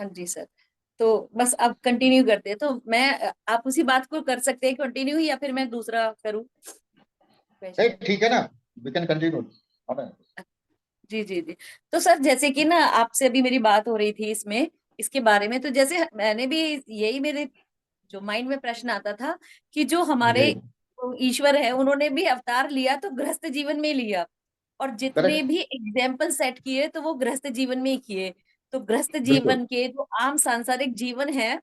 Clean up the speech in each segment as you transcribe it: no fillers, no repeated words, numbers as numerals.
हाँ जी सर। तो बस अब कंटिन्यू करते हैं, तो मैं आप उसी बात को कर सकते हैं कंटिन्यू, या फिर मैं दूसरा करूं क्वेश्चन? ठीक है ना, वी कैन कंटिन्यू। जी जी जी। तो सर जैसे कि ना आपसे अभी मेरी बात हो रही थी इसमें, इसके बारे में, तो जैसे मैंने भी यही मेरे जो माइंड में प्रश्न आता था कि जो हमारे जी। ईश्वर है उन्होंने भी अवतार लिया तो गृहस्थ जीवन में लिया, और जितने करेक्ट। भी एग्जाम्पल सेट किए तो वो गृहस्थ जीवन में ही किए। तो गृहस्थ बिल्कुल। जीवन के जो आम सांसारिक जीवन है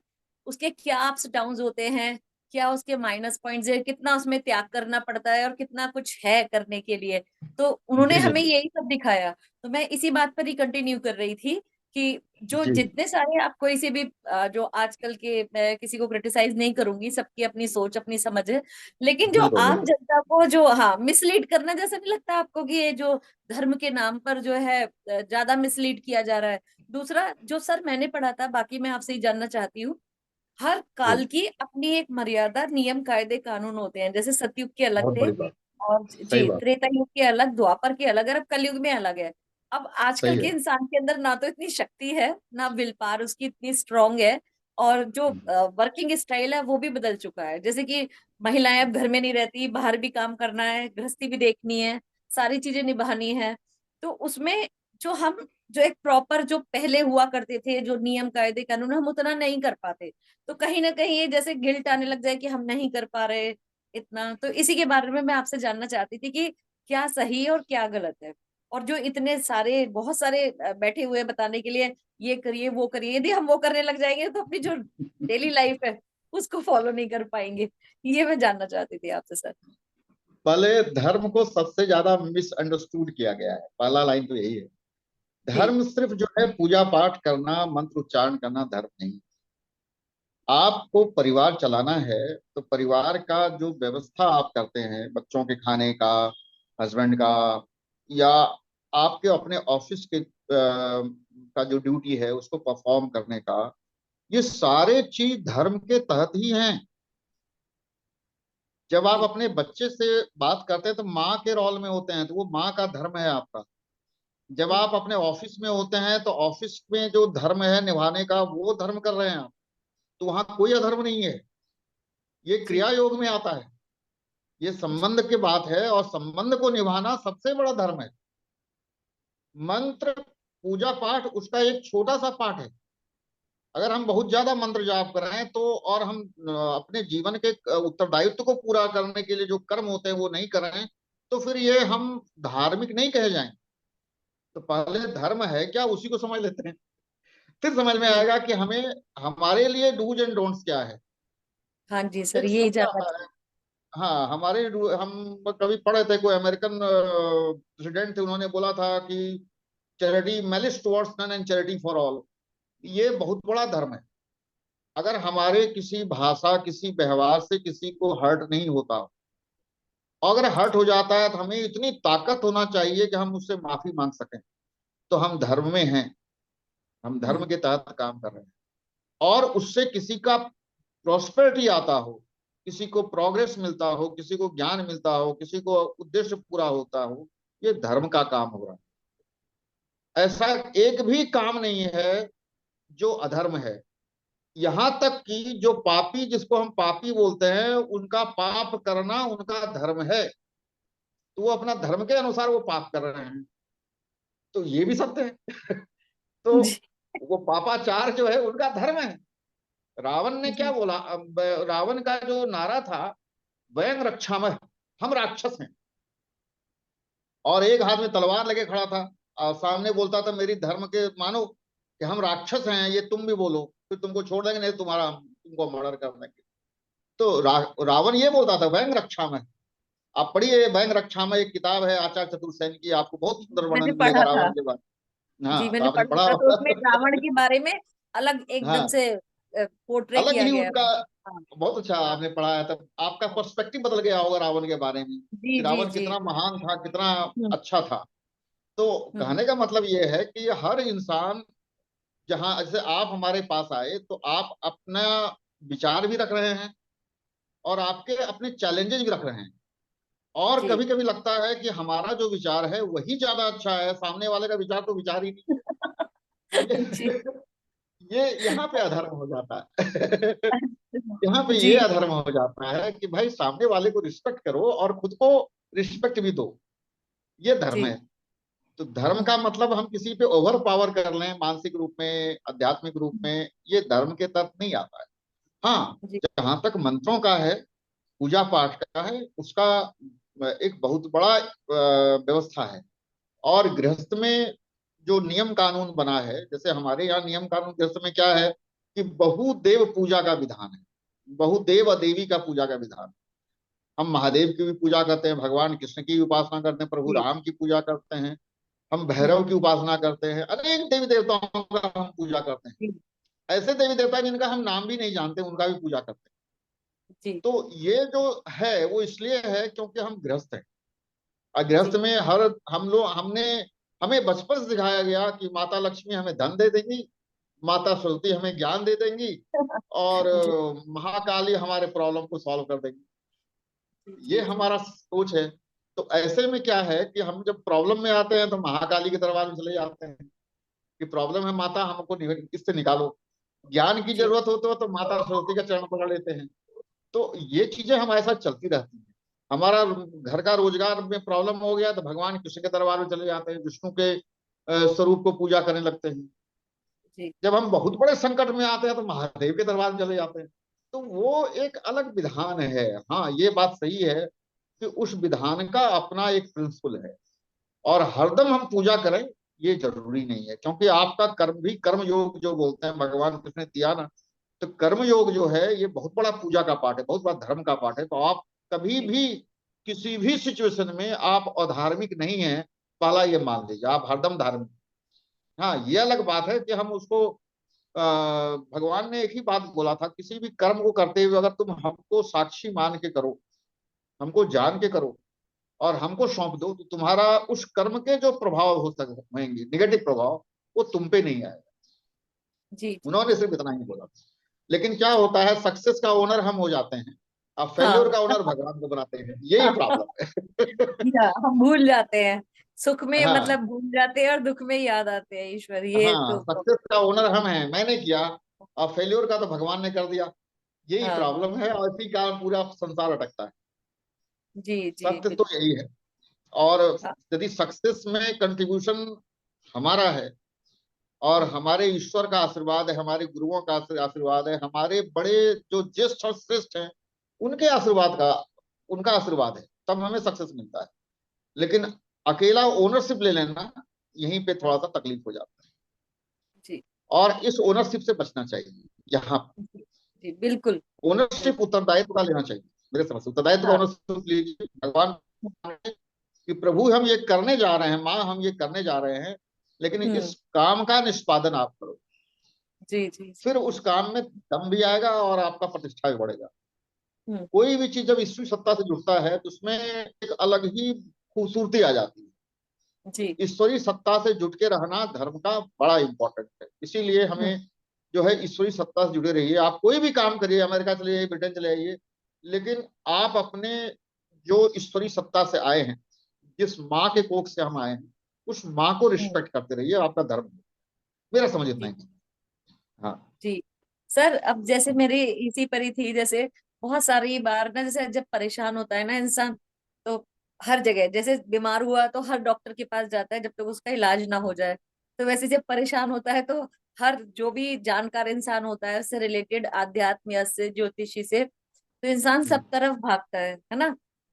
उसके क्या अप्स डाउन्स होते हैं, क्या उसके माइनस पॉइंट्स है, कितना उसमें त्याग करना पड़ता है और कितना कुछ है करने के लिए, तो उन्होंने जी जी हमें जी यही सब दिखाया। तो मैं इसी बात पर ही कंटिन्यू कर रही थी कि जो जी। जितने सारे आप कोई से भी जो आजकल के, मैं किसी को क्रिटिसाइज नहीं करूंगी, सबकी अपनी सोच अपनी समझ है, लेकिन जो बिल्कुल आम बिल्कुल। जनता को जो हाँ मिसलीड करना, जैसा नहीं लगता आपको कि ये जो धर्म के नाम पर जो है ज्यादा मिसलीड किया जा रहा है? दूसरा जो सर मैंने पढ़ा था, बाकी मैं आपसे ही जानना चाहती हूँ, हर जी। काल की अपनी एक मर्यादा, नियम, कायदे, कानून होते हैं। जैसे सतयुग के अलग बहुत थे, बड़ी बात। और सही जी बात। त्रेता युग के अलग, द्वापर के अलग, और अब कलयुग में अलग है। अब आजकल सही के है। इंसान के अंदर ना तो इतनी शक्ति है, ना विल पावर उसकी इतनी स्ट्रांग है, और जो वर्किंग स्टाइल है वो भी बदल चुका है। जैसे कि महिलाएं अब घर में नहीं रहती, बाहर भी काम करना है, गृहस्थी भी देखनी है, सारी चीजें निभानी है। तो उसमें जो हम जो एक प्रॉपर जो पहले हुआ करते थे जो नियम कायदे कानून, हम उतना नहीं कर पाते। तो कहीं ना कहीं ये जैसे गिल्ट आने लग जाए कि हम नहीं कर पा रहे इतना। तो इसी के बारे में मैं आपसे जानना चाहती थी कि क्या सही है और क्या गलत है, और जो इतने सारे बहुत सारे बैठे हुए हैं बताने के लिए, ये करिए वो करिए, यदि हम वो करने लग जाएंगे तो अपनी जो डेली लाइफ है उसको फॉलो नहीं कर पाएंगे। ये मैं जानना चाहती थी आपसे सर। पहले धर्म को सबसे ज्यादा मिसअंडरस्टूड किया गया है, पहला लाइन तो यही है। जी धर्म सिर्फ जो है पूजा पाठ करना, मंत्र उच्चारण करना धर्म नहीं। आपको परिवार चलाना है तो परिवार का जो व्यवस्था आप करते हैं, बच्चों के खाने का, हस्बैंड का, या आपके अपने ऑफिस के का जो ड्यूटी है उसको परफॉर्म करने का, ये सारे चीज धर्म के तहत ही हैं। जब आप जी अपने बच्चे से बात करते हैं तो माँ के रोल में होते हैं, तो वो माँ का धर्म है आपका। जब जी आप अपने ऑफिस में होते हैं तो ऑफिस में जो धर्म है निभाने का, वो धर्म कर रहे हैं आप। तो वहां कोई अधर्म नहीं है। ये जी क्रिया योग में आता है। ये जी संबंध की बात है, और संबंध को निभाना सबसे बड़ा धर्म है। मंत्र, पूजा पाठ उसका एक छोटा सा पार्ट है। अगर हम बहुत ज्यादा मंत्र जाप कर रहे हैं तो, और हम अपने जीवन के उत्तरदायित्व को पूरा करने के लिए जो कर्म होते हैं वो नहीं कर रहे हैं, तो फिर ये हम धार्मिक नहीं कहे जाएं। तो पहले धर्म है क्या, उसी को समझ लेते हैं, फिर समझ में जी। आएगा कि हमें, हमारे लिए डूज एंड डोंट्स क्या है। हाँ जी सर, एक यही सबका जानना चाहती। हाँ, हम कभी पढ़े थे, कोई अमेरिकन प्रेसिडेंट थे, उन्होंने बोला था कि charity malice towards none and charity for all. ये बहुत बड़ा धर्म है। अगर हमारे किसी भाषा, किसी व्यवहार से किसी को हर्ट नहीं होता, और अगर हर्ट हो जाता है तो हमें इतनी ताकत होना चाहिए कि हम उससे माफी मांग सकें, तो हम धर्म में हैं। हम धर्म के तहत काम कर रहे हैं, और उससे किसी का प्रॉस्पेरिटी आता हो, किसी को प्रोग्रेस मिलता हो, किसी को ज्ञान मिलता हो, किसी को उद्देश्य पूरा होता हो, ये धर्म का काम हो रहा है। ऐसा एक भी काम नहीं है जो अधर्म है। यहां तक कि जो पापी, जिसको हम पापी बोलते हैं, उनका पाप करना उनका धर्म है। तो वो अपना धर्म के अनुसार वो पाप कर रहे हैं, तो ये भी सत्य है। तो जी वो पापाचार जो है उनका धर्म है। रावण ने क्या जी बोला, अब रावण का जो नारा था, वयं रक्षामः, हम राक्षस हैं, और एक हाथ में तलवार लेके खड़ा था, और सामने बोलता था मेरी धर्म के मानो कि हम राक्षस हैं, ये तुम भी बोलो, फिर तुमको छोड़ देंगे, नहीं तुम्हारा तुमको मर्डर कर देंगे। तो रावण ये बोलता था वयं रक्षामः। आप पढ़िए, वयं रक्षामः एक किताब है आचार्य चतुर्सेन की, आपको बहुत सुंदर मैंने वर्णन मिलेगा पढ़ा था। रावण के बारे में। जी हाँ, तो मैंने आपने पढ़ा पढ़ा था, तो उसमें होगा। रावण के बारे में अलग एकदम हाँ, से पोर्ट्रे अलग किया ही गया। उनका, हाँ बहुत अच्छा हाँ आपने पढ़ा है, तब आपका हाँ। पर्सपेक्टिव बदल गया होगा रावण के बारे में, जी कि जी रावण जी। कितना महान था, कितना हम्म अच्छा था। तो हम्म। कहने का मतलब ये है कि हर इंसान, जहां जैसे आप हमारे पास आए तो आप अपना विचार भी रख रहे हैं, और आपके अपने चैलेंजेस भी रख रहे हैं। और जी कभी कभी लगता है कि हमारा जो विचार है वही ज्यादा अच्छा है, सामने वाले का विचार तो विचार ही नहीं है। जी ये यहाँ पे अधर्म हो जाता है। यहाँ पे ये जी अधर्म हो जाता है कि भाई सामने वाले को रिस्पेक्ट करो और खुद को रिस्पेक्ट भी दो। ये धर्म जी। है। तो धर्म का मतलब हम किसी पे ओवर पावर कर लें मानसिक रूप में, आध्यात्मिक रूप में, ये धर्म के तहत नहीं आता है। हाँ, जी जहां तक मंत्रों का है, पूजा पाठ का है, उसका एक बहुत बड़ा व्यवस्था है। और गृहस्थ में जो नियम कानून बना है, जैसे हमारे यहाँ नियम कानून गृहस्थ में क्या है कि बहुदेव पूजा का विधान है। बहुदेव देवी का पूजा का विधान। हम महादेव की भी पूजा करते हैं, भगवान कृष्ण की भी उपासना करते हैं, प्रभु जी। राम की पूजा करते हैं, हम भैरव हम्म। की उपासना करते हैं, अनेक देवी देवताओं का हम पूजा करते हैं। जी ऐसे देवी देवता जिनका हम नाम भी नहीं जानते, उनका भी पूजा करते हैं। जी। तो ये जो है वो इसलिए है क्योंकि हम गृहस्थ हैं। और गृहस्थ जी में हर हम लोग हमने हमें बचपन से सिखाया गया कि माता लक्ष्मी हमें धन दे देंगी, माता सरस्वती हमें ज्ञान दे देंगी, और जी महाकाली हमारे प्रॉब्लम को सॉल्व कर देंगी। जी। ये जी जी। हमारा सोच है। तो ऐसे में क्या है कि हम जब प्रॉब्लम में आते हैं तो महाकाली के दरबार में चले जाते हैं कि प्रॉब्लम है माता, हमको इससे निकालो। ज्ञान की जी जरूरत हो तो माता सरस्वती का चरण पकड़ लेते हैं। तो ये चीजें हमारे साथ चलती रहती हैं। हमारा घर का रोजगार में प्रॉब्लम हो गया तो भगवान कृष्ण के दरबार में चले जाते हैं, विष्णु के स्वरूप को पूजा करने लगते हैं। जी। जब हम बहुत बड़े संकट में आते हैं तो महादेव के दरबार में चले जाते हैं। तो वो एक अलग विधान है। हाँ, ये बात सही है कि उस विधान का अपना एक प्रिंसिपल है। और हरदम हम पूजा करें ये जरूरी नहीं है, क्योंकि आपका कर्म भी, कर्म योग जो बोलते हैं भगवान कृष्ण ने दिया ना, तो कर्म योग जो है ये बहुत बड़ा पूजा का पाठ है, बहुत बड़ा धर्म का पाठ है। तो आप कभी जी भी किसी भी सिचुएशन में आप अधार्मिक नहीं है, पहला ये मान लीजिए, आप हरदम धार्मिक। हाँ, ये अलग बात है कि हम उसको भगवान ने एक ही बात बोला था, किसी भी कर्म को करते हुए अगर तुम हमको साक्षी मान के करो, हमको जान के करो और हमको सौंप दो, तो तुम्हारा उस कर्म के जो प्रभाव हो सक होंगे, निगेटिव प्रभाव, वो तुम पे नहीं आएगा। जी। जी उन्होंने सिर्फ इतना ही बोला। लेकिन क्या होता है, सक्सेस का ओनर हम हो जाते हैं, अब फेल्योर हाँ। का ओनर भगवान को बनाते हैं, यही प्रॉब्लम है। या हम भूल जाते हैं, सुख में हाँ, मतलब भूल जाते हैं और दुख में याद आते हैं ईश्वर, ये हाँ, तो सक्सेस का प्रॉब्लम ओनर हम हैं, मैंने किया, और फेल्योर का तो भगवान ने कर दिया। है। यही हाँ। प्रॉब्लम है और इसी कारण पूरा संसार अटकता है। जी जी सत्य तो बिल्कुल। यही है। और हाँ। यदि सक्सेस में कंट्रीब्यूशन हमारा है, और हमारे ईश्वर का आशीर्वाद है, हमारे गुरुओं का आशीर्वाद है, हमारे बड़े जो ज्येष्ठ और श्रेष्ठ हैं उनके आशीर्वाद का, उनका आशीर्वाद है, तब हमें सक्सेस मिलता है। लेकिन अकेला ओनरशिप ले लेना, यहीं पे थोड़ा हाँ। सा तकलीफ हो जाता है। जी और इस ओनरशिप से बचना चाहिए। यहाँ जी। जी बिल्कुल ओनरशिप बिल्कुल। उत्तरदायित्व का लेना चाहिए। मेरे समझ से उत्तरदायित्व का हाँ। ओनरशिप लीजिए। भगवान कि प्रभु हम ये करने जा रहे हैं, माँ हम ये करने जा रहे हैं, लेकिन इस हम्म। काम का निष्पादन आप करो। जी जी जी। फिर उस काम में दम भी आएगा और आपका प्रतिष्ठा भी बढ़ेगा। हम्म। कोई भी चीज जब ईश्वरी सत्ता से जुड़ता है तो उसमें एक अलग ही खूबसूरती आ जाती है। जी। ईश्वरी सत्ता से जुट के रहना धर्म का बड़ा इंपॉर्टेंट है। इसीलिए हम्म। हमें जो है ईश्वरी सत्ता से जुड़े रहिए। आप कोई भी काम करिए, अमेरिका चले जाइए, ब्रिटेन चले जाइए, लेकिन आप अपने जो ईश्वरी सत्ता से आए हैं, जिस माँ के कोख से हम आए हैं, उस माँ को हम्म। रिस्पेक्ट करते रहिए, आपका धर्म है। मेरा समझ इतना जी ही। हाँ, जी। सर अब जैसे मेरी इसी पर ही थी, जैसे बहुत सारी बार ना, जैसे जब परेशान होता है ना इंसान, तो हर जगह जैसे बीमार हुआ तो हर डॉक्टर के पास जाता है जब तक उसका इलाज ना हो जाए। तो वैसे जब परेशान होता है तो हर जो भी जानकार इंसान होता है उससे रिलेटेड, आध्यात्म या से ज्योतिषी से, तो इंसान सब तरफ भागता है ना।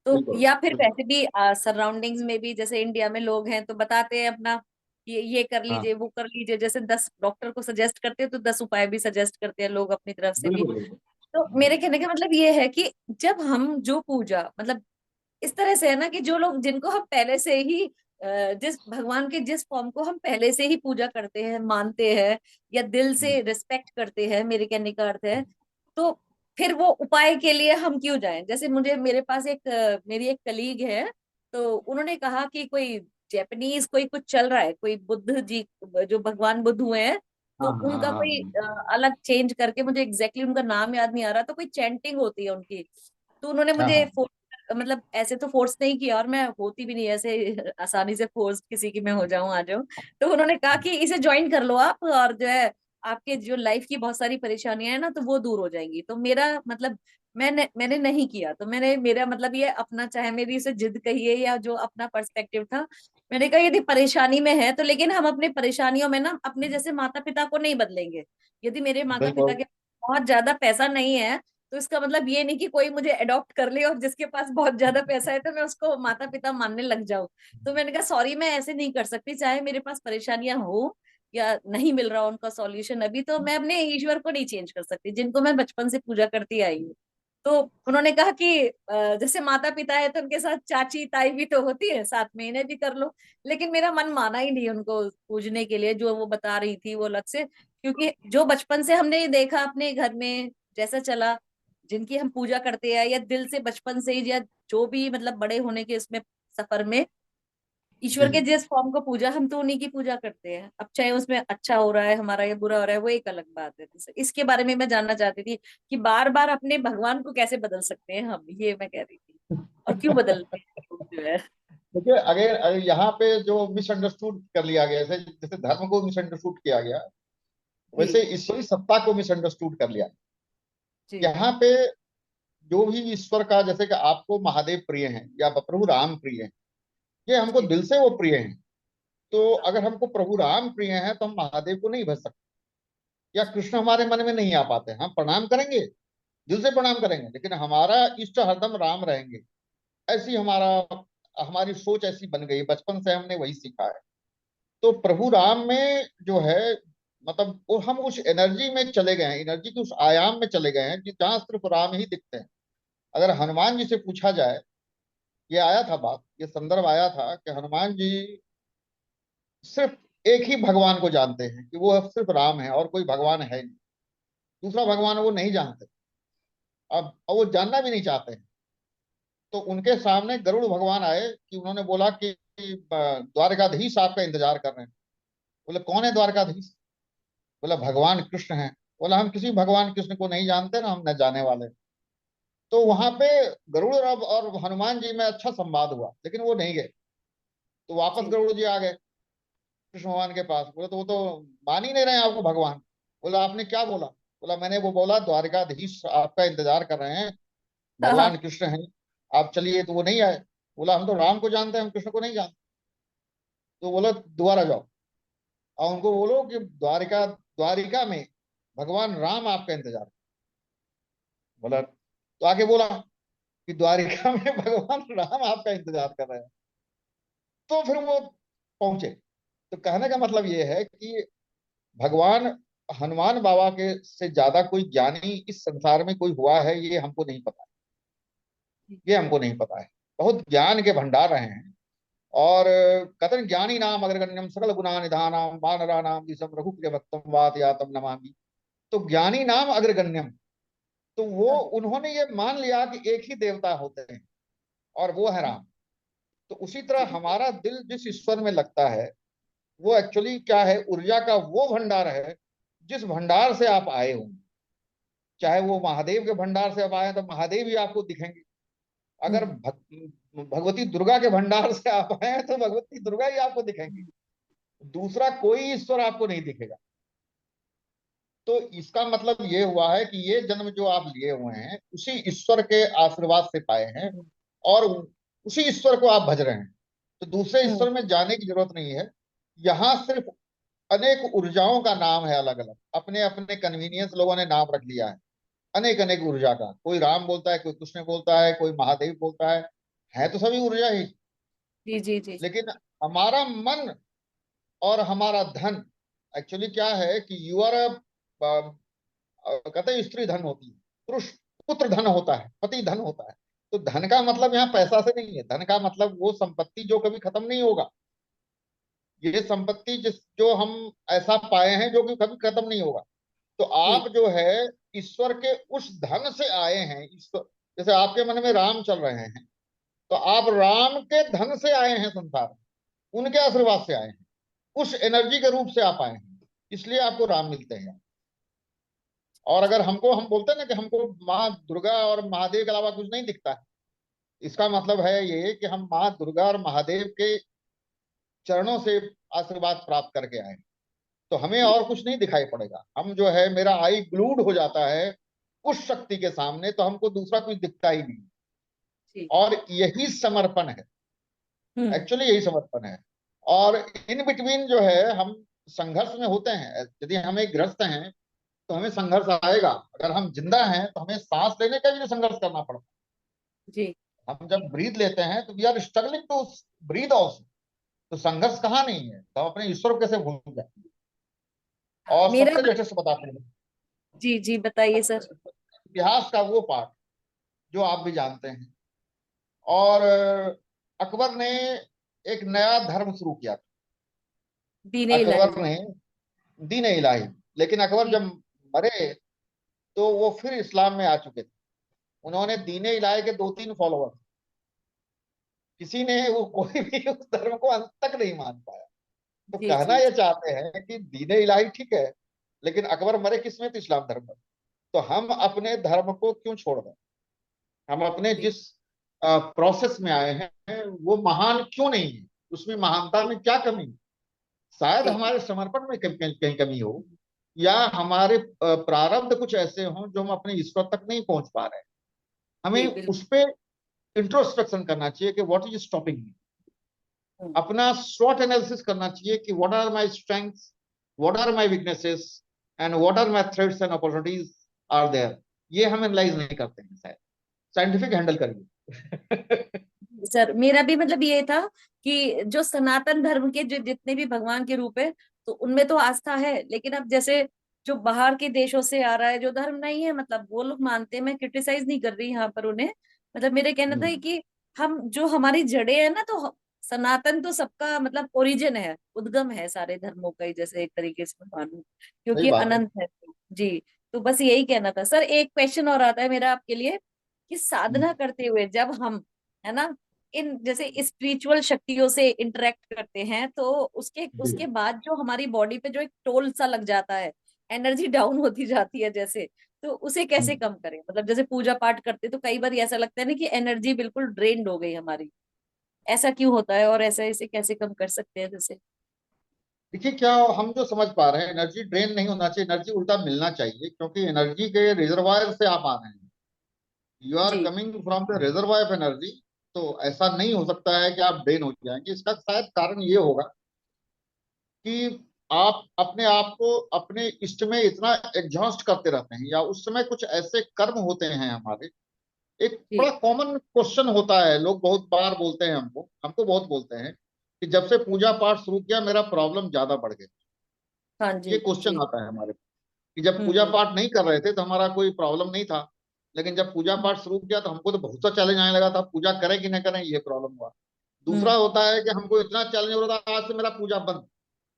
तो बिल्कुल या फिर बिल्कुल। वैसे भी सराउंडिंग्स में भी, जैसे इंडिया में लोग हैं तो बताते हैं अपना, ये कर हाँ, लीजिए वो कर लीजिए, जैसे 10 डॉक्टर को सजेस्ट करते हैं तो 10 उपाय भी सजेस्ट करते हैं लोग अपनी तरफ से भी। बिल्कुल बिल्कुल। तो मेरे कहने का मतलब ये है कि जब हम जो पूजा मतलब इस तरह से है ना, कि जो लोग जिनको हम पहले से ही जिस भगवान के जिस फॉर्म को हम पहले से ही पूजा करते हैं, मानते हैं, या दिल से रिस्पेक्ट करते हैं, मेरे कहने का अर्थ है, तो फिर वो उपाय के लिए हम क्यों जाएं। जैसे मुझे मेरे पास एक मेरी एक कलीग है, तो उन्होंने कहा कि कोई जैपनीज कोई कुछ चल रहा है, कोई बुद्ध जी, जो भगवान बुद्ध हुए हैं, तो हाँ हाँ उनका हाँ कोई हाँ। अलग चेंज करके, मुझे एग्जैक्टली उनका नाम याद नहीं आ रहा, तो कोई चैंटिंग होती है उनकी। तो उन्होंने हाँ मुझे हाँ। मतलब ऐसे तो फोर्स नहीं किया, और मैं होती भी नहीं ऐसे आसानी से फोर्स किसी की मैं हो जाऊं आ जाऊं। तो उन्होंने कहा कि इसे ज्वाइन कर लो आप, और जो है आपके जो लाइफ की बहुत सारी परेशानियां है ना, तो वो दूर हो जाएंगी। तो मेरा मतलब मैंने नहीं किया, तो मेरा मतलब ये अपना, चाहे मेरी इसे जिद कहिए या जो अपना पर्सपेक्टिव था, मैंने कहा यदि परेशानी में है तो, लेकिन हम अपनी परेशानियों में ना अपने जैसे माता पिता को नहीं बदलेंगे। यदि मेरे माता पिता बिल्कुल। के बहुत ज्यादा पैसा नहीं है, तो इसका मतलब ये नहीं कि कोई मुझे अडॉप्ट कर ले, और जिसके पास बहुत ज्यादा पैसा है तो मैं उसको माता पिता मानने लग जाऊं। तो मैंने कहा सॉरी, मैं ऐसे नहीं कर सकती, चाहे मेरे पास परेशानियां हो या नहीं मिल रहा उनका सॉल्यूशन अभी, तो मैं अपने ईश्वर को नहीं चेंज कर सकती, जिनको मैं बचपन से पूजा करती आई हूँ। तो उन्होंने कहा कि जैसे माता पिता है तो उनके साथ चाची ताई भी तो होती है, साथ में इन्हें भी कर लो। लेकिन मेरा मन माना ही नहीं उनको पूजने के लिए, जो वो बता रही थी वो अलग से, क्योंकि जो बचपन से हमने ये देखा अपने घर में जैसा चला, जिनकी हम पूजा करते हैं या दिल से बचपन से ही, या जो भी मतलब बड़े होने के इसमें सफर में ईश्वर जी के जी। जिस फॉर्म को पूजा, हम तो उन्हीं की पूजा करते हैं। अब चाहे उसमें अच्छा हो रहा है हमारा या बुरा हो रहा है, वो एक अलग बात है। तो इसके बारे में मैं जानना चाहती थी कि बार बार अपने भगवान को कैसे बदल सकते हैं हम, ये मैं कह रही थी, और क्यों बदलते हैं लोग जो है। देखिए, अगर अगर यहाँ पे जो मिसअंडरस्टूड कर लिया गया, जैसे जैसे धर्म को मिसअंडरस्टूड किया गया, जी वैसे ईश्वरी सत्ता को मिसअंडरस्टूड कर लिया। जी यहाँ पे जो भी ईश्वर का, जैसे कि आपको महादेव प्रिय हैं या प्रभु राम प्रिय हैं, ये हमको जी। दिल से वो प्रिय हैं। तो हाँ अगर हमको प्रभु राम प्रिय हैं तो हम महादेव को नहीं भज सकते, या कृष्ण हमारे मन में नहीं आ पाते। हम प्रणाम करेंगे, दिल से प्रणाम करेंगे, लेकिन हमारा इष्ट हरदम राम रहेंगे। ऐसी हमारी सोच ऐसी बन गई, बचपन से हमने वही सीखा है। तो प्रभु राम में जो है, मतलब वो हम उस एनर्जी में चले गए हैं, एनर्जी के उस आयाम में चले गए हैं कि जहाँ सिर्फ राम ही दिखते हैं। अगर हनुमान जी से पूछा जाए, ये आया था बात, ये संदर्भ आया था कि हनुमान जी सिर्फ एक ही भगवान को जानते हैं कि वो सिर्फ राम है और कोई भगवान है नहीं। दूसरा भगवान वो नहीं जानते, अब वो जानना भी नहीं चाहते हैं। तो उनके सामने गरुड़ भगवान आए कि उन्होंने बोला कि द्वारकाधीश आपका इंतजार कर रहे हैं। बोले कौन है द्वारकाधीश? बोला भगवान कृष्ण है। बोला हम किसी भगवान कृष्ण को नहीं जानते ना, हम न जाने वाले। तो वहां पे गरुड़ और हनुमान जी में अच्छा संवाद हुआ, लेकिन वो नहीं गए। तो वापस जी। गरुड़ जी आ गए कृष्ण भगवान के पास। बोले तो वो तो मान ही नहीं रहे हैं आपको भगवान। बोला आपने क्या बोला? बोला मैंने वो बोला द्वारकाधीश आपका इंतजार कर रहे हैं, हाँ हाँ। भगवान कृष्ण हैं, आप चलिए। तो वो नहीं आए। बोला हम तो राम को जानते हैं, हम कृष्ण को नहीं जानते। तो बोला दोबारा जाओ और उनको बोलो कि द्वारिका द्वारिका में भगवान राम आपका इंतजार। बोला तो आगे बोला कि द्वारिका में भगवान राम आपका इंतजार कर रहे हैं। तो फिर वो पहुंचे। तो कहने का मतलब ये है कि भगवान हनुमान बाबा के से ज्यादा कोई ज्ञानी इस संसार में कोई हुआ है, ये हमको नहीं पता। ये हमको नहीं पता है। बहुत ज्ञान के भंडार रहे हैं। और कथन ज्ञानी नाम अग्रगण्यम सकल गुणा निधानाम वानरा नाम दिसम रघुप्रिय भक्तम वात यातम नमामि। तो ज्ञानी नाम अग्रगण्यम, तो वो हाँ, उन्होंने ये मान लिया कि एक ही देवता होते हैं और वो है राम। तो उसी तरह जी हमारा दिल जिस ईश्वर में लगता है, वो एक्चुअली क्या है, ऊर्जा का वो भंडार है जिस भंडार से आप आए हो। चाहे वो महादेव के भंडार से आप आए तो महादेव ही आपको दिखेंगे। अगर भगवती दुर्गा के भंडार से आप आए हैं तो भगवती दुर्गा ही आपको दिखेंगी। दूसरा कोई ईश्वर आपको नहीं दिखेगा। तो इसका मतलब ये हुआ है कि ये जन्म जो आप लिए हुए हैं उसी ईश्वर के आशीर्वाद से पाए हैं, और उसी ईश्वर को आप भज रहे हैं। तो दूसरे ईश्वर में जाने की जरूरत नहीं है। यहाँ सिर्फ अनेक ऊर्जाओं का नाम है, अलग अलग अपने अपने कन्वीनियंस लोगों ने नाम रख लिया है। अनेक अनेक ऊर्जा का, कोई राम बोलता है, कोई कृष्ण बोलता है, कोई महादेव बोलता है तो सभी ऊर्जा ही। जी जी जी। लेकिन हमारा मन और हमारा धन, एक्चुअली क्या है कि यू आर कहते हैं स्त्री धन होती है, पुरुष पुत्र धन होता है, पति धन होता है। तो धन का मतलब यहाँ पैसा से नहीं है। धन का मतलब वो संपत्ति जो कभी खत्म नहीं होगा। ये संपत्ति जो हम ऐसा पाए हैं जो कि कभी खत्म नहीं होगा। तो जी आप जो है ईश्वर के उस धन से आए हैं। ईश्वर, जैसे आपके मन में राम चल रहे हैं, तो आप राम के धन से आए हैं संसार में, उनके आशीर्वाद से आए हैं, उस एनर्जी के रूप से आप आए हैं, इसलिए आपको राम मिलते हैं। और अगर हमको, हम बोलते हैं ना कि हमको माँ दुर्गा और महादेव के अलावा कुछ नहीं दिखता है, इसका मतलब है ये कि हम माँ दुर्गा और महादेव के चरणों से आशीर्वाद प्राप्त करके आए। तो हमें जी और कुछ नहीं दिखाई पड़ेगा। हम जो है, मेरा आई ग्लूड हो जाता है उस शक्ति के सामने, तो हमको दूसरा कुछ दिखता ही नहीं। जी। और यही समर्पण है, हम्म। एक्चुअली यही समर्पण है। और इन बिटवीन जो है हम संघर्ष में होते हैं। यदि हम एक ग्रस्त हैं तो हमें संघर्ष आएगा, अगर हम जिंदा हैं तो हमें सांस लेने का भी संघर्ष करना पड़ता जी। है। हम जब ब्रीथ लेते हैं तो we are struggling to breathe also. तो संघर्ष कहाँ नहीं है, तो हम अपने ईश्वर को कैसे भूल जाए। हाँ, और मेरा। सबसे लेटेस्ट बताते हैं जी जी, बताइए सर। इतिहास का वो पार्ट जो आप भी जानते हैं। और अकबर ने एक नया धर्म शुरू किया था। दीने इलाही। अकबर ने दीन इलाही, लेकिन अकबर जी जब मरे तो वो फिर इस्लाम में आ चुके थे। उन्होंने दीन इलाही के दो तीन फॉलोअर, किसी ने वो कोई भी उस धर्म को अंत तक नहीं मान पाया। तो जी कहना जी। ये चाहते हैं कि दीन इलाही ठीक है, लेकिन अकबर मरे किसमें, तो इस्लाम धर्म में। तो हम अपने धर्म को क्यों छोड़ दें? हम अपने जी जिस प्रोसेस में आए हैं वो महान क्यों नहीं है? उसमें महानता जी में क्या कमी है? शायद जी हमारे समर्पण में कहीं कहीं कमी हो, या हमारे प्रारब्ध कुछ ऐसे हों जो हम अपने ईश्वर तक नहीं पहुंच पा रहे हैं। जी, हमें बिल्कुल। उस पर इंट्रोस्पेक्शन करना चाहिए कि what is stopping me. Hmm. अपना स्वॉट एनालिसिस करना चाहिए कि what are my strengths, what are my weaknesses, and what are my threats and opportunities are there. ये हम एनालाइज नहीं करते हैं शायद। साइंटिफिक हैंडल करिए। सर, मेरा भी मतलब ये था कि जो सनातन धर्म के जो जितने भी भगवान के रूप है, तो उनमें तो आस्था है, लेकिन अब जैसे जो बाहर के देशों से आ रहा है जो धर्म नहीं है, मतलब वो लोग मानते हैं, मैं क्रिटिसाइज नहीं कर रही यहाँ पर उन्हें। मतलब मेरे कहना था हम्म, कि हम जो हमारी जड़ें हैं ना, तो सनातन तो सबका मतलब ओरिजिन है, उद्गम है सारे धर्मों का ही, जैसे एक तरीके से मैं मानूं, सही क्योंकि बात है। अनंत है। जी। तो बस यही कहना था सर। एक क्वेश्चन और आता है मेरा आपके लिए, कि साधना हम्म, करते हुए जब हम, है ना, इन जैसे स्पिरिचुअल शक्तियों से इंटरेक्ट करते हैं, तो उसके जी। उसके बाद जो हमारी बॉडी पे जो एक टोल सा लग जाता है, एनर्जी डाउन होती जाती है जैसे, तो उसे कैसे हम्म। कम करें? मतलब जैसे पूजा पाठ करते तो कई बार ऐसा लगता है ना कि एनर्जी बिल्कुल ड्रेन्ड हो गई हमारी, ऐसा क्यों होता है, और ऐसा इसे कैसे कम कर सकते हैं जैसे? देखिए, क्या हम जो समझ पा रहे हैं, एनर्जी ड्रेन नहीं होना चाहिए, एनर्जी उल्टा मिलना चाहिए, क्योंकि एनर्जी के रिजर्वायर से आप आ रहे हैं। You R G coming from the reservoir of energy. तो ऐसा नहीं हो सकता है कि आप ड्रेन हो जाएंगे। इसका शायद कारण ये होगा कि आप अपने आप को अपने इष्ट में इतना एग्जॉस्ट करते रहते हैं, या उस समय कुछ ऐसे कर्म होते हैं हमारे। एक जी। बड़ा कॉमन क्वेश्चन होता है, लोग बहुत बार बोलते हैं हमको हमको बहुत बोलते हैं कि जब से पूजा पाठ शुरू किया मेरा प्रॉब्लम ज्यादा बढ़ गया। हाँ ये जी क्वेश्चन जी। आता है हमारे, कि जब पूजा हम्म। पाठ नहीं कर रहे थे तो हमारा कोई प्रॉब्लम नहीं था, लेकिन जब पूजा हम्म पाठ शुरू किया तो हमको तो बहुत सा चैलेंज आने लगा था, पूजा करें कि नहीं करें, ये प्रॉब्लम हुआ। दूसरा हम्म। होता है कि हमको इतना चैलेंज हो रहा था, आज से मेरा पूजा बंद,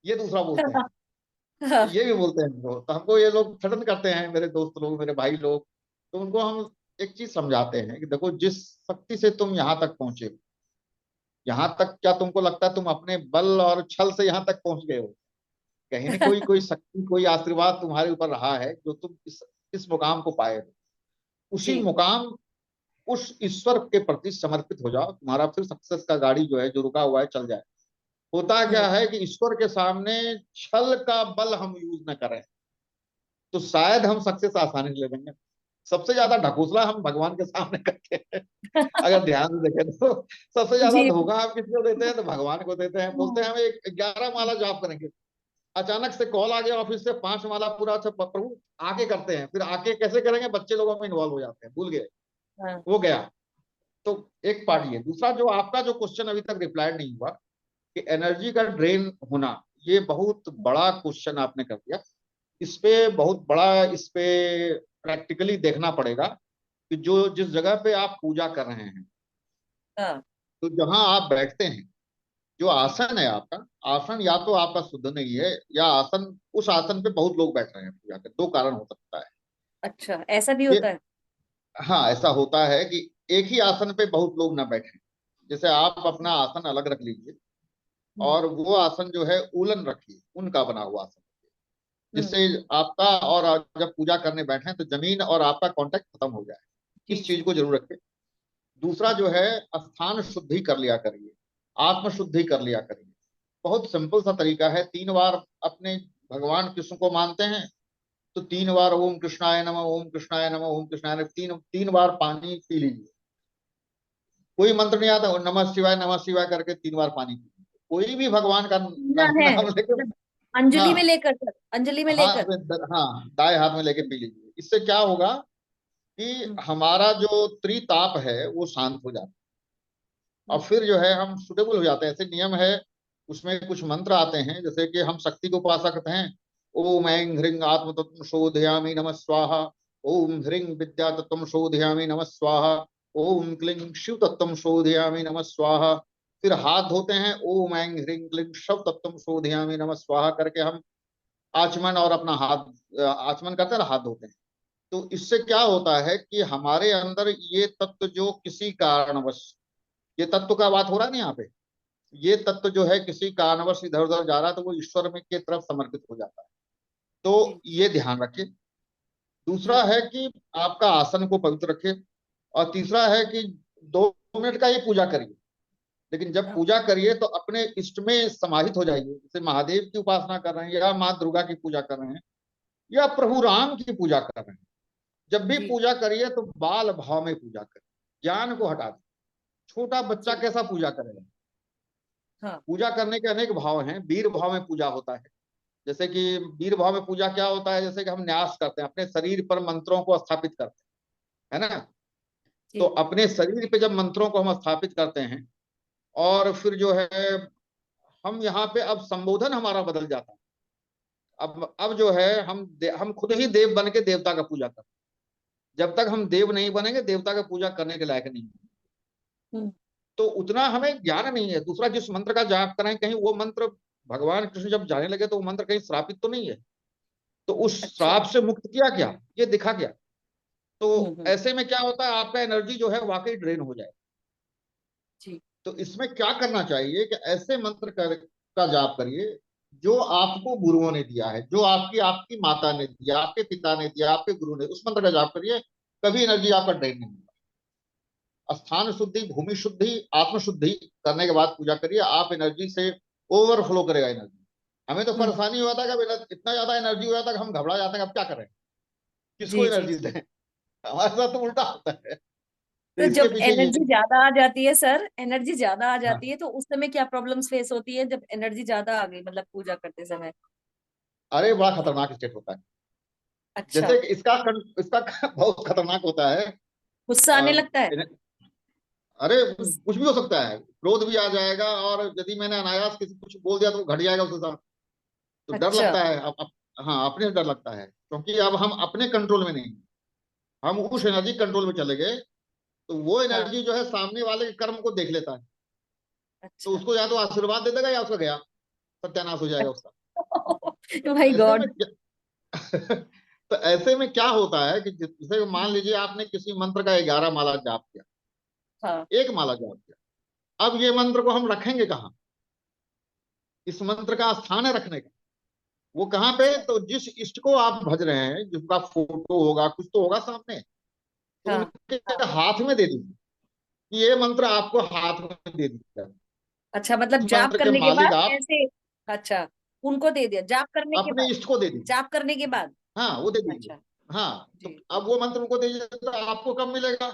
ये दूसरा बोलते हैं। ये भी बोलते हैं हमको, तो हमको ये लोग थ्रेटन करते हैं, मेरे दोस्त लोग, मेरे भाई लोग। तो उनको हम एक चीज समझाते हैं कि देखो, जिस शक्ति से तुम यहाँ तक पहुंचे हो, यहाँ तक क्या तुमको लगता है तुम अपने बल और छल से यहाँ तक पहुंच गए हो? कहीं न कोई कोई शक्ति, कोई आशीर्वाद तुम्हारे ऊपर रहा है जो तुम इस मुकाम को पाए हो। उसी जी। मुकाम, उस ईश्वर के प्रति समर्पित हो जाओ, तुम्हारा फिर सक्सेस का गाड़ी जो है, जो रुका हुआ है, चल जाए। होता हम्म। क्या है कि ईश्वर के सामने छल का बल हम यूज न करें तो शायद हम सक्सेस आसानी से ले लेंगे। सबसे ज्यादा ढकोसला हम भगवान के सामने करते हैं। अगर ध्यान से देखें तो सबसे ज्यादा जी। धोखा हम किसको देते हैं, तो भगवान को देते हैं। बोलते हैं हम एक 11 माला जाप करेंगे, अचानक से कॉल आ गया ऑफिस से, 5 माला पूरा। अच्छा प्रभु, आके करते हैं, फिर आके कैसे करेंगे, बच्चे लोगों में इन्वॉल्व हो जाते हैं, भूल गए, हाँ वो गया। तो एक पार्ट हाँ। ये। दूसरा, जो आपका जो क्वेश्चन अभी तक रिप्लाई नहीं हुआ, कि एनर्जी का ड्रेन होना, ये बहुत बड़ा क्वेश्चन आपने कर दिया। इस पे बहुत बड़ा, इस पे प्रैक्टिकली देखना पड़ेगा कि जो जिस जगह पे आप पूजा कर रहे हैं, हाँ। तो जहां आप बैठते हैं, जो जी। आसन है आपका, आसन या तो आपका शुद्ध नहीं है, या आसन, उस आसन पे बहुत लोग बैठ रहे हैं पूजा के। दो कारण हो सकता है अच्छा, ऐसा भी कि, होता है? हाँ, ऐसा होता है कि एक ही आसन पे बहुत लोग ना बैठे। जैसे आप अपना आसन अलग रख लीजिए, हम्म। और वो आसन जो है ऊलन रखिए, ऊन का बना हुआ आसन, हम्म। जिससे आपका, और जब पूजा करने बैठे तो जमीन और आपका कांटेक्ट खत्म हो जाए। जी इस चीज जी। को जरूर रखें। दूसरा जो है, स्थान शुद्धि कर लिया करिए, आत्म शुद्धि कर लिया करिए। बहुत सिंपल सा तरीका है, 3 बार अपने भगवान कृष्ण को मानते हैं तो 3 बार ओम कृष्णाय नमः, ओम कृष्णाय नमः, ओम कृष्णाय नमः, तीन तीन बार पानी पी लीजिए। कोई मंत्र नहीं आता, नमः शिवाय करके 3 बार पानी पी लीजिए। कोई भी भगवान का ना है नाम लेके, मतलब अंजलि में हाँ, लेकर सर, अंजलि में हाथ लेकर। में, हाँ, दाएं हाथ में लेके पी लीजिए। इससे क्या होगा कि हम्म, हमारा जो त्रिताप है वो शांत हो जाता है, और हम्म, फिर जो है हम सुटेबल हो जाते हैं। ऐसे नियम है, उसमें कुछ मंत्र आते हैं, जैसे कि हम शक्ति को पा सकते हैं। ओम ऐं ह्रीं आत्म तत्व शोधयामि नमः स्वाहा, ओम ह्रीं विद्या तत्व शोधयामि नमः स्वाहा, ओम क्लीं शिव तत्व शोधयामि नमः स्वाहा। फिर हाथ धोते हैं, ओम ऐं ह्रीं क्लीं शिव तत्व शोधयामि नमः स्वाहा करके हम आचमन और अपना हाथ आचमन करते हैं, हाथ धोते हैं। तो इससे क्या होता है कि हमारे अंदर ये तत्व जो किसी कारणवश, ये तत्व का बात हो रहा है ना यहाँ पे, ये तत्व जो है किसी कारणवश इधर उधर जा रहा है तो वो ईश्वर में की तरफ समर्पित हो जाता है। तो जी ये ध्यान रखिए। दूसरा जी है कि आपका आसन को पवित्र रखिए। और तीसरा है कि 2 मिनट का ही पूजा करिए, लेकिन जब हाँ पूजा करिए तो अपने इष्ट में समाहित हो जाइए। जैसे महादेव की उपासना कर रहे हैं, या माँ दुर्गा की पूजा कर रहे हैं, या प्रभु राम की पूजा कर रहे हैं, जब भी जी पूजा करिए तो बाल भाव में पूजा करिए, ज्ञान को हटा दें। छोटा बच्चा जी कैसा पूजा करेगा? हाँ पूजा करने के अनेक भाव हैं। वीर भाव में पूजा होता है। जैसे कि वीर भाव में पूजा क्या होता है, जैसे कि हम न्यास करते हैं, अपने शरीर पर मंत्रों को स्थापित करते हैं, है ना। तो जी अपने शरीर पे जब मंत्रों को हम स्थापित करते हैं, और फिर जो है हम यहाँ पे अब संबोधन हमारा बदल जाता है। अब जो है हम खुद ही देव बन के देवता का पूजा करते हैं। जब तक हम देव नहीं बनेंगे, देवता का पूजा करने के लायक नहीं है। हम्म, तो उतना हमें ज्ञान नहीं है। दूसरा, जिस मंत्र का जाप करें, कहीं वो मंत्र भगवान कृष्ण जब जाने लगे तो वो मंत्र कहीं श्रापित तो नहीं है, तो उस अच्छा श्राप से मुक्त किया क्या, ये दिखा क्या। तो हम्म, ऐसे में क्या होता है, आपका एनर्जी जो है वाकई ड्रेन हो जाए। जी तो इसमें क्या करना चाहिए कि ऐसे मंत्र का जाप करिए जो आपको गुरुओं ने दिया है, जो आपकी आपकी माता ने दिया, आपके पिता ने दिया, आपके गुरु ने, उस मंत्र का जाप करिए। कभी एनर्जी आपका ड्रेन नहीं होगा। स्थान शुद्धि, भूमि शुद्धि, आत्म शुद्धि करने के बाद पूजा करिए, आप एनर्जी से ओवरफ्लो करेगा एनर्जी। हमें तो हम्म, परेशानी हुआ था कि इतना ज्यादा एनर्जी हो जाता कि हम घबरा जाते हैं, अब क्या करें, किसको जी जी एनर्जी जी दें। हमारे साथ तो उल्टा होता है। तो तो इसके जब पीछे ये, एनर्जी ज्यादा आ जाती है सर, एनर्जी ज्यादा आ जाती हाँ, है तो उस समय क्या प्रॉब्लम्स फेस होती है जब एनर्जी ज्यादा आ गई मतलब पूजा करते समय? अरे बड़ा खतरनाक स्टेट होता है। अच्छा, जैसे कि इसका बहुत खतरनाक होता है। गुस्सा आने लगता है? अरे गुस, कुछ भी हो सकता है, क्रोध भी आ जाएगा, और यदि मैंने अनायास किसी कुछ बोल दिया तो वो घट जाएगा उसके साथ। तो डर अच्छा लगता है। हाँ, अपने से डर लगता है, क्योंकि अब हम अपने कंट्रोल में नहीं हैं। हम उस अच्छा एनर्जी कंट्रोल में चले गए, तो वो हाँ एनर्जी जो है सामने वाले के कर्म को देख लेता है। तो अच्छा उसको या तो आशीर्वाद दे देगा, या उसका गया सत्यानाश हो जाएगा उसका। अच्छा तो माय ऐसे में गॉड। तो ऐसे में क्या होता है कि जैसे मान लीजिए आपने किसी मंत्र का 11 माला जाप किया, हाँ 1 माला जाप किया, अब ये मंत्र को हम रखेंगे कहाँ? इस मंत्र का स्थान है रखने का, वो कहाँ पे? अच्छा तो जिस इष्ट को आप भज रहे हैं, जिसका फोटो होगा, कुछ तो होगा सामने, तो हाँ उनके हाँ हाथ में दे दीजिए कि ये मंत्र आपको हाथ में दे दिया। अच्छा मतलब इस जाप मंत्र के करने के मालिक बाद आप ऐसे? अच्छा, उनको दे दिया जाप करने के अपने बाद? इष्ट को दे दीजिए। जाप करने के बाद? हाँ, वो दे दीजिए। अच्छा हाँ, तो जी अब वो मंत्र उनको दे दीजिए तो आपको कब मिलेगा?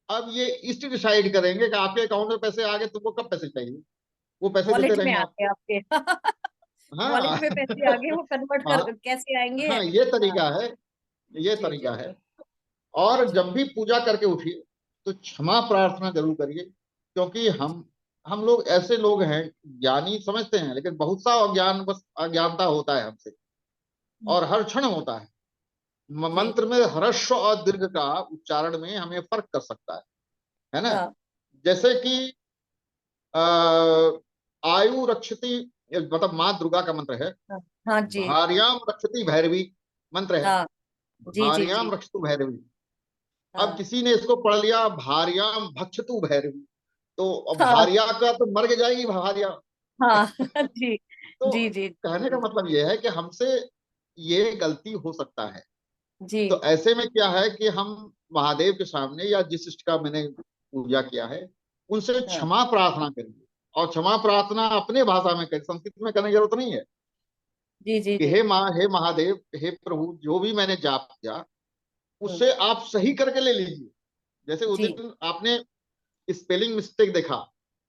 अब ये इष्ट डिसाइड करेंगे कि आपके अकाउंट में पैसे आ गए, तुमको कब पैसे चाहिए, वो पैसे देते वॉलेट में रहेंगे आते आपको। हैं आपके हाँ। वॉलेट में पैसे आ गए, वो कन्वर्ट हाँ, कर कैसे आएंगे? हाँ, ये हाँ तरीका है, ये जी जी तरीका है। और अच्छा जब भी पूजा करके उठिए तो क्षमा प्रार्थना जरूर करिए, क्योंकि हम लोग ऐसे लोग हैं, ज्ञानी समझते हैं, लेकिन बहुत सा अज्ञान, बस अज्ञानता होता है हमसे, और हर क्षण होता है। जी मंत्र में ह्रस्व और दीर्घ का उच्चारण में हमें फर्क कर सकता है ना। हाँ जैसे कि अ, आयु रक्षति, मतलब माँ दुर्गा का मंत्र है, हाँ हाँ जी भार्याम रक्षति भैरवी मंत्र है, हाँ जी जी भार्याम जी रक्षतु भैरवी। अब हाँ किसी ने इसको पढ़ लिया भार्याम भक्षतु भैरवी, तो अब हाँ भार्या का तो मर के जाएगी भार्या। हाँ जी तो जी जी कहने का जी मतलब यह है कि हमसे ये गलती हो सकता है। जी तो ऐसे में क्या है कि हम महादेव के सामने, या जिस इष्ट का मैंने पूजा किया है, उनसे हाँ क्षमा प्रार्थना करिए। और क्षमा प्रार्थना अपने भाषा में करिए, संस्कृत में करने की जरूरत नहीं है। जी जी कि जी हे माँ, हे महादेव, हे प्रभु, जो भी मैंने जाप किया हम्म, उससे आप सही करके ले लीजिए। जैसे उस जी। दिन आपने स्पेलिंग मिस्टेक देखा,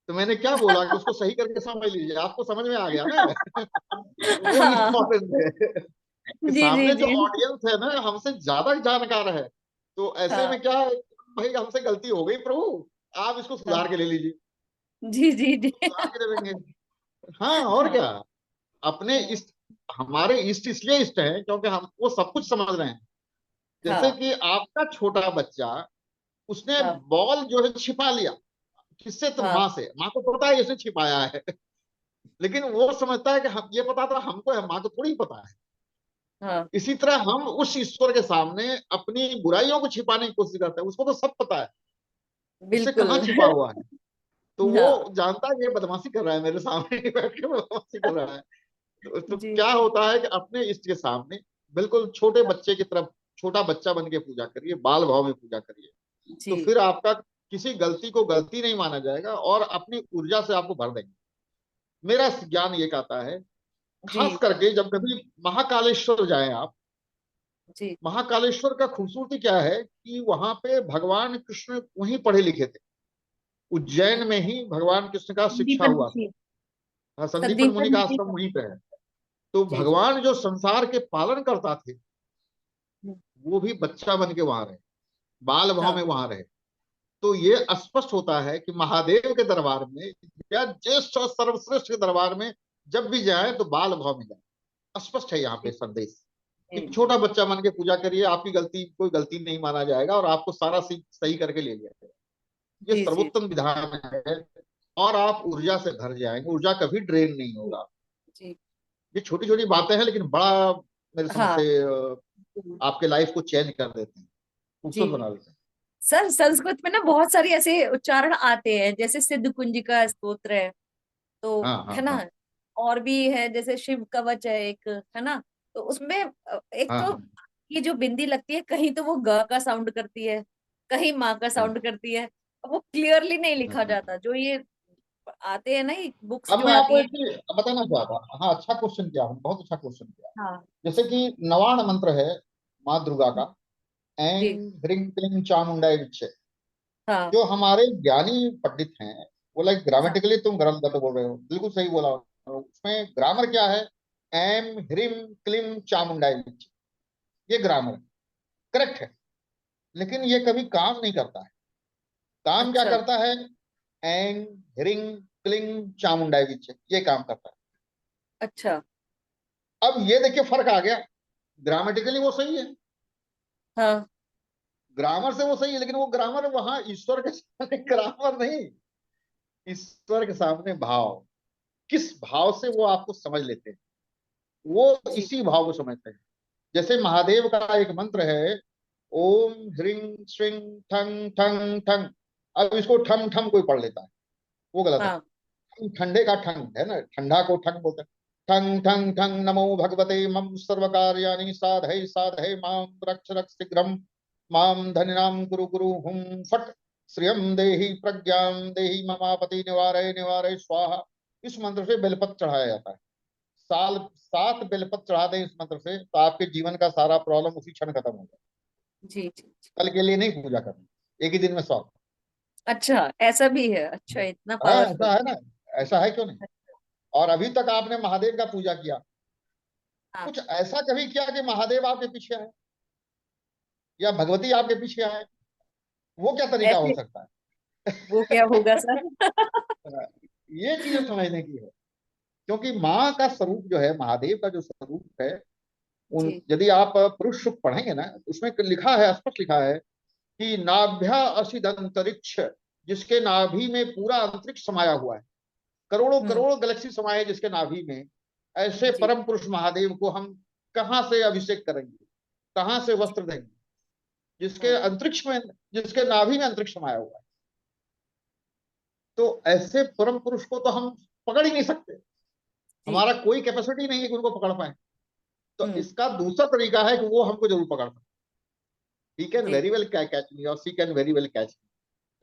तो मैंने क्या बोला कि उसको सही करके समझ लीजिए, आपको समझ में आ गया ना। वो हाँ। इम्पोर्टेंट है कि जी जी सामने जो जी। ऑडियंस है ना हमसे ज्यादा जानकार है, तो ऐसे हाँ में क्या है, भाई हमसे गलती हो गई प्रभु, आप इसको हाँ। सुधार के ले लीजिए, जी जी जी। तो सुधार के ले लेंगे। हाँ, और हाँ क्या। अपने हाँ इष्ट, हमारे इष्ट इसलिए इष्ट हैं क्योंकि हम वो सब कुछ समझ रहे हैं। जैसे हाँ कि आपका छोटा बच्चा, उसने हाँ बॉल जो है छिपा लिया, किससे? तो हाँ माँ से। माँ को पता है इसने छिपाया है, लेकिन वो समझता है कि हम, ये पता था हमको है, माँ को थोड़ी पता है। हाँ। इसी तरह हम उस ईश्वर के सामने अपनी बुराइयों को छिपाने की कोशिश करते हैं, उसको तो सब पता है इससे बिल्कुल। कहाँ छिपा हुआ है। तो हाँ वो जानता है ये बदमाशी कर रहा है मेरे सामने बैठ के बदमाशी कर रहा है। तो जी क्या होता है कि अपने इष्ट के सामने बिल्कुल छोटे बच्चे की तरफ, छोटा बच्चा बन के पूजा करिए, बाल भाव में पूजा करिए। तो जी फिर आपका किसी गलती को गलती नहीं माना जाएगा और अपनी ऊर्जा से आपको भर देंगे। मेरा ज्ञान ये कहता है, खास जी करके जब कभी महाकालेश्वर जाएं आप। जी। महाकालेश्वर का खूबसूरती क्या है कि वहां पे भगवान कृष्ण वहीं पढ़े लिखे थे। उज्जैन में ही भगवान कृष्ण का शिक्षा संदीपन हुआ था। जी। हाँ, संदीपन मुनि संदीपन का जी। आश्रम वहीं पे है। तो जी जी। भगवान जो संसार के पालन करता थे, हम्म, वो भी बच्चा बन के वहां रहे, बाल भाव हाँ में वहां रहे। तो ये स्पष्ट होता है कि महादेव के दरबार में या ज्येष्ठ और सर्वश्रेष्ठ के दरबार में जब भी जाए तो बाल भाव में जाए। स्पष्ट है यहाँ पे जी संदेश कि जी जी छोटा बच्चा मन के पूजा करिए, आपकी गलती कोई गलती नहीं माना जाएगा और आपको सारा सही करके ले लिया जाएगा। ये जी जी सर्वोत्तम विधान है और आप ऊर्जा से भर जाएंगे, ऊर्जा कभी ड्रेन नहीं जी होगा। जी। ये छोटी छोटी बातें हैं लेकिन बड़ा मेरे समझ हाँ से आपके लाइफ को चेंज कर देते हैं, खूबसूरत जी। बना देते हैं। सर संस्कृत में ना बहुत सारी ऐसे उच्चारण आते हैं, जैसे सिद्ध कुंज का स्तोत्र है, तो हाँ हाँ है ना। हाँ और भी है, जैसे शिव कवच है एक, है ना। तो उसमें एक हाँ तो हाँ ये जो बिंदी लगती है, कहीं तो वो ग का साउंड करती है, कहीं माँ का हाँ साउंड करती है। वो क्लियरली नहीं हाँ लिखा हाँ। जाता, जो ये आते हैं ना, ये बुक्स अब जो मैं आती आपको है। एक चीज बताना चाहता, हाँ अच्छा क्वेश्चन किया, हम बहुत अच्छा क्वेश्चन किया। हाँ जैसे कि नवाण मंत्र है माँ दुर्गा का, ऐं जी। ह्रीं क्लीं चामुंडाय विच्चे। हाँ जो हमारे ज्ञानी पंडित हैं, वो लाइक हाँ ग्रामेटिकली तुम गलत बोल रहे हो, बिल्कुल सही बोला। उसमें ग्रामर क्या है? एम ह्रीं क्लीं चामुंडाय विच्चे, ये ग्रामर करेक्ट है। लेकिन ये कभी काम नहीं करता है। काम क्या अच्छा करता है? एंग ह्रीं क्लीं चामुंडाय विच्चे, ये काम करता है। अच्छा। अब ये देखिए फर्क आ गया। ग्रामेटिकली वो सही है, हाँ ग्रामर से वो सही है, लेकिन वो ग्रामर वहां ईश्वर के सामने ग्रामर नहीं, ईश्वर के सामने भाव, किस भाव से वो आपको समझ लेते हैं, वो जी। इसी भाव को समझते हैं। जैसे महादेव का एक मंत्र है, ओम ह्रीं श्रीं ठंग ठंग ठंग। अब इसको ठम ठम कोई पढ़ लेता है, वो गलत हाँ है। ठंडे का ठंग है ना, ठंडा को ठंग बोलते हैं। ठंग ठंग ठंग नमो भगवते मम सर्व कार्याणि साधय साधय माम रक्ष रक्ष शीघ्रम माम धनिनाम कुरु कुरु हुम फट श्रियम देहि प्रज्ञाम देहि ममापति निवारय निवारय स्वाहा। इस मंत्र से बेलपत्र चढ़ाया जाता है। साल 7 बेलपत्र चढ़ा दें इस मंत्र से तो आपके जीवन का सारा प्रॉब्लम उसी क्षण खत्म हो जाए। जी जी जी। कल के लिए नहीं पूजा करनी, एक ही दिन में सॉल्व। अच्छा, ऐसा भी है? अच्छा, इतना हाँ पावरफुल। ऐसा है ना, ऐसा है क्यों नहीं। और अभी तक आपने महादेव का पूजा किया, हाँ। कुछ ऐसा कभी किया कि महादेव आपके पीछे आए या भगवती आपके पीछे आए? वो क्या तरीका हो ऐसे सकता वो क्या होगा सर? है? ये चीजें समझने की है। क्योंकि माँ का स्वरूप जो है, महादेव का जो स्वरूप है, उन जी यदि आप पुरुष सुक्त पढ़ेंगे ना, उसमें लिखा है, स्पष्ट लिखा है कि नाभ्या असिद अंतरिक्ष, जिसके नाभि में पूरा अंतरिक्ष समाया हुआ है, करोड़ों हम्म। करोड़ों गैलेक्सी समाये है जिसके नाभि में। ऐसे जी परम पुरुष महादेव को हम कहां से अभिषेक करेंगे, कहां से जी। वस्त्र देंगे, जिसके हाँ अंतरिक्ष में, जिसके नाभि में अंतरिक्ष समाया हुआ है। तो ऐसे परम पुरुष को तो हम पकड़ ही नहीं सकते, जी। हमारा कोई कैपेसिटी नहीं है कि उनको पकड़ पाए। तो हम्म। इसका दूसरा तरीका है कि वो हमको जरूर पकड़ सकते। ही कैन जी। वेरी वेल कैच मी और she can very well catch.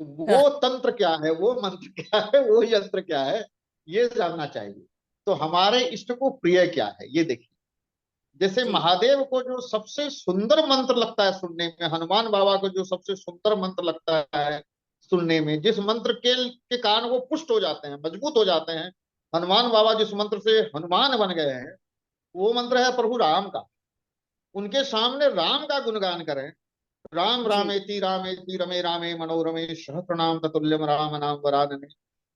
हाँ वो तंत्र क्या है, वो मंत्र क्या है, वो यंत्र क्या है, ये जानना चाहिए। तो हमारे इष्ट को प्रिय क्या है ये देखिए। जैसे जी। महादेव को जो सबसे सुंदर मंत्र लगता है सुनने में, हनुमान बाबा को जो सबसे सुंदर मंत्र लगता है सुनने में, जिस मंत्र के कारण वो पुष्ट हो जाते हैं, मजबूत हो जाते हैं, हनुमान बाबा जिस मंत्र से हनुमान बन गए हैं, वो मंत्र है प्रभु राम का। उनके सामने राम का गुणगान करें, राम जी। रामेति रमे रामे मनोरमे सहस्रनाम ततुल्यम राम नाम वरानने।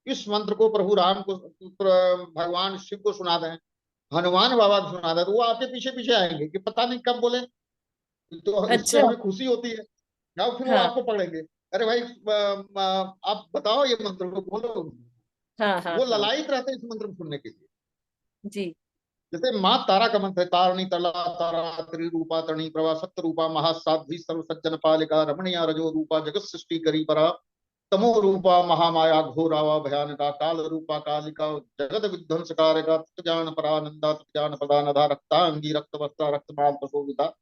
इस मंत्र को प्रभु राम को, भगवान शिव को सुना दें, हनुमान बाबा को सुना दें, तो वो आपके पीछे पीछे आएंगे कि पता नहीं कब बोले। तो इससे अच्छा। हमें खुशी होती है। या फिर वो हाँ आपको पढ़ेंगे, अरे भाई आप बताओ ये मंत्र को बोलो। हाँ हाँ वो हाँ। ललायत रहते हैं इस मंत्र को सुनने के लिए। जी। जैसे माँ तारा का मंत्र है, तारणी तला तारा त्रिरूपा तणी प्रभा सत्य रूपा महासाध्वी सर्व सज्जन पालिका रमणीय रजो रूपा जगत सृष्टि करी परा तमो रूपा महामाया घोरावा भयानका काल रूपा कालिका जगत विध्वंसकारका ज्ञान परानंदा ज्ञान प्रदानधा रक्तांगी रक्त वस्त्रा रक्तमाल प्रशोभिता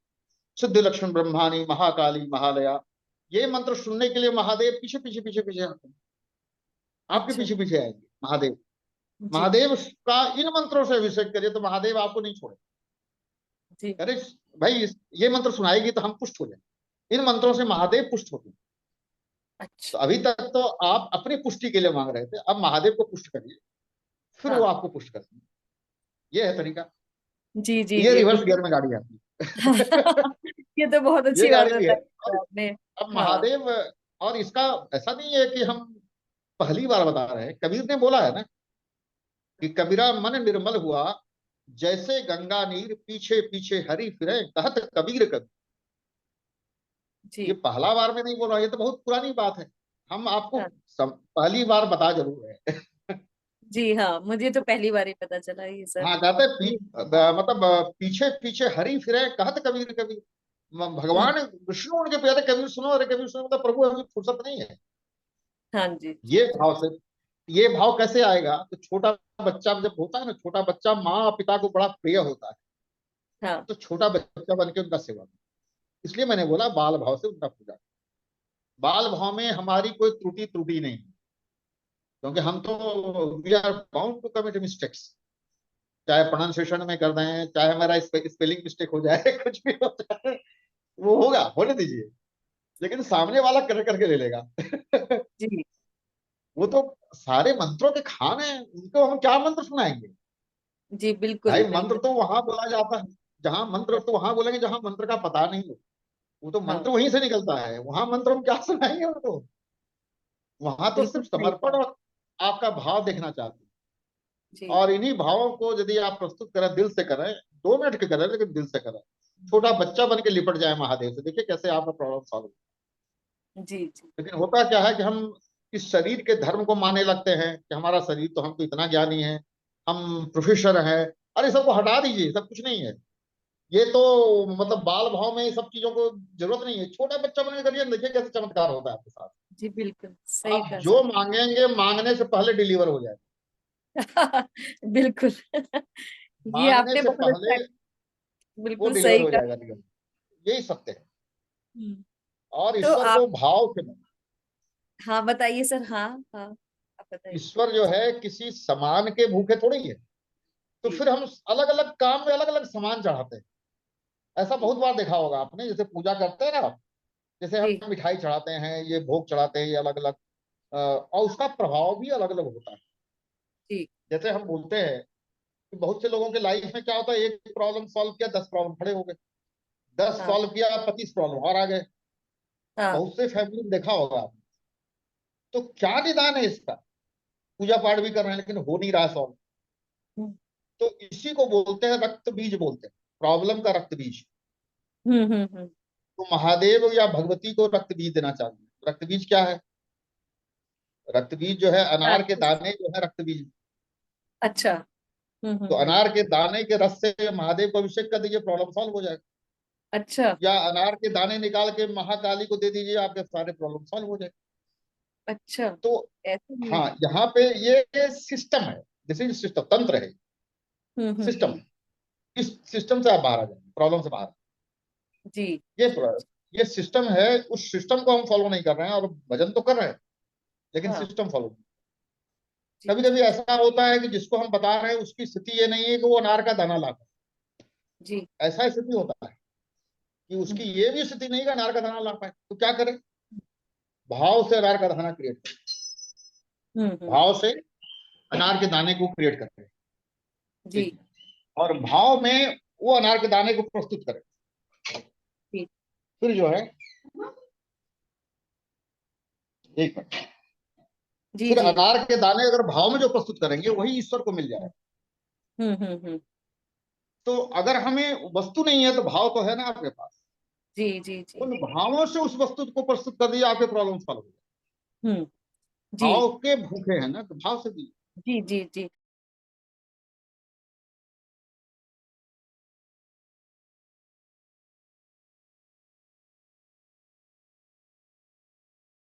सिद्ध लक्ष्मण ब्रह्मानी महाकाली महालया। ये मंत्र सुनने के लिए महादेव पीछे पीछे पीछे पीछे आते हैं, आपके अच्छा। पीछे पीछे आएंगे महादेव। जी। महादेव का इन मंत्रों से अभिषेक करिए तो महादेव आपको नहीं छोड़े। जी। अरे भाई ये मंत्र सुनाएगी तो हम पुष्ट हो जाए, इन मंत्रों से महादेव पुष्ट होते हैं। अच्छा। तो अभी तक तो आप अपनी पुष्टि के लिए मांग रहे थे, अब महादेव को पुष्ट करिए, फिर वो हाँ। आपको पुष्ट करते हैं। ये है तरीका। जी जी ये जी रिवर्स गियर बिल्कुल। में गाड़ी आती है। ये तो बहुत ये अच्छी बात गाड़ी भी है। बताई और आपने। अब हाँ। महादेव, और इसका ऐसा नहीं है कि हम पहली बार बता रहे हैं, कबीर ने बोला है ना कि कबीरा मन निर्मल हुआ जैसे गंगा नीर पीछे पीछे हरि फिरे कहत कबीर कबीर। ये जी। पहला बार में नहीं बोल रहा, ये तो बहुत पुरानी बात है। हम आपको हाँ। पहली बार बता जरूर है। जी हाँ, मुझे तो पहली बार ही पता चला ये सर। हाँ कहते हैं जी। मतलब पीछे पीछे हरि फिरे कहत कबीर कबीर। हम्म। भगवान विष्णु उनके कहते कबीर सुनो, अरे कबीर सुनो, मतलब प्रभु अभी फुर्सत नहीं है। हाँ जी जी ये जी। भाव से, ये भाव कैसे आएगा, तो छोटा बच्चा जब होता है ना, छोटा बच्चा माँ पिता को बड़ा प्रिय होता है, हाँ। तो छोटा बच्चा बन के उनका सेवा, इसलिए मैंने बोला बाल भाव से उनका पूजा। बाल भाव में हमारी कोई त्रुटि त्रुटि नहीं, क्योंकि हम तो we are bound to commit mistakes, चाहे प्रोनाउंसिएशन में कर दें, चाहे हमारा स्पेलिंग मिस्टेक हो जाए, कुछ भी हो जाए, वो होगा, होने दीजिए। लेकिन सामने वाला कर करके ले लेगा। जी वो तो सारे मंत्रों के खान है, उनको हम क्या मंत्र सुनाएंगे। जी बिल्कुल भाई मंत्र बिल्कुल। तो वहां बोला जाता है, जहां मंत्र तो वहां बोलेंगे जहां मंत्र का पता नहीं हो। वो तो हाँ। मंत्र वहीं से निकलता है, वहां मंत्र हम क्या सुनाएंगे उनको। वहां तो बिल्कुल सिर्फ सही समर्पण कहा। और आपका भाव देखना चाहते हैं। जी। और इन्हीं भावों को यदि आप प्रस्तुत करें, दिल से करें, 2 मिनट के करें लेकिन दिल से करें, छोटा बच्चा बन के लिपट जाए महादेव से, देखिए कैसे आपका प्रॉब्लम सॉल्व हो। जी जी। लेकिन होता क्या है कि हम इस शरीर के धर्म को मानने लगते हैं कि हमारा शरीर तो, हम तो इतना ज्ञानी है, हम प्रोफेसर हैं। अरे सबको हटा दीजिए, सब कुछ नहीं है। ये तो मतलब बाल भाव में ये सब चीजों को जरूरत नहीं है, छोटा बच्चा बनने करिए, देखिए कैसे चमत्कार होता है आपके साथ। जी बिल्कुल सही आप कहा जो सर। मांगेंगे मांगने से पहले डिलीवर हो जाए, बिल्कुल। ये मांगने आपने से बहुत अच्छा। पहले वो बिल्कुल डिलीवर सही हो कहा। जाएगा, यही सत्य है। हम्म। और तो ईश्वर आप। को भाव से मांगो। हाँ बताइए सर। हाँ हाँ। आप बताइए। ईश्वर जो है किसी सामान के भूखे थोड़े ही है। तो जी फिर हम अलग अलग काम में अलग अलग सामान चढ़ाते हैं। ऐसा जी बहुत बार देखा होगा आपने, जैसे पूजा करते हैं ना आप, जैसे जी हम मिठाई चढ़ाते हैं, ये भोग चढ़ाते हैं, ये अलग अलग, और उसका प्रभाव भी अलग अलग होता है। जी। जैसे हम बोलते हैं कि बहुत से लोगों के लाइफ में क्या होता है, एक प्रॉब्लम सॉल्व किया 10 प्रॉब्लम खड़े हो गए, 10 हाँ सॉल्व किया 25 प्रॉब्लम और आ गए। हाँ। बहुत से फैमिली में देखा होगा आपने। तो क्या निदान है इसका, पूजा पाठ भी कर रहे हैं लेकिन हो नहीं रहा सॉल्व। हम्म तो इसी को बोलते हैं रक्त बीज, बोलते हैं प्रॉब्लम का रक्त बीज। हम्म। तो महादेव या भगवती को रक्त बीज देना चाहिए। रक्त बीज क्या है, रक्त बीज जो है अनार के दाने जो है रक्त बीज। अच्छा। तो हम्म। अनार के दाने के रस से महादेव को अभिषेक कर दीजिए, प्रॉब्लम सॉल्व हो जाएगा। अच्छा। या अनार के दाने निकाल के महाकाली को दे दीजिए, आपके सारे प्रॉब्लम सॉल्व हो जाए। अच्छा। तो ऐसे भी है। हाँ, यहाँ पे ये सिस्टम है, दिस इज सिस्टम, तंत्र है, सिस्टम। हम्म। इस सिस्टम से आप बाहर आ जाए, प्रॉब्लम से बाहर। जी ये जी जी। ये सिस्टम है, उस सिस्टम को हम फॉलो नहीं कर रहे हैं, और भजन तो कर रहे हैं लेकिन हाँ। System follow. जी कभी जी कभी जी। ऐसा होता है कि जिसको हम बता रहे हैं उसकी स्थिति ये नहीं है कि वो अनार का दाना ला पाए। जी। ऐसा स्थिति होता है कि उसकी हम्म। ये भी स्थिति नहीं कि अनार का दाना ला पाए, तो क्या करे? भाव से अनार का दाना क्रिएट करे, हम्म। भाव से अनार के दाने को क्रिएट करते हैं। जी। ठीक है। और भाव में वो अनार के दाने को प्रस्तुत करे। जी। फिर जो है, एक मिनट, जी। फिर जी। अनार के दाने अगर भाव में जो प्रस्तुत करेंगे वही ईश्वर को मिल जाएगा। हम्म। तो अगर हमें वस्तु नहीं है तो भाव तो है ना आपके पास, जी। जी। जी। उन भावों से उस वस्तु को प्रस्तुत कर दिया, आपके प्रॉब्लम सॉल्व हो गए। हम्म। जी। भाव के भूखे हैं ना, तो भाव से दिए। जी। जी। जी।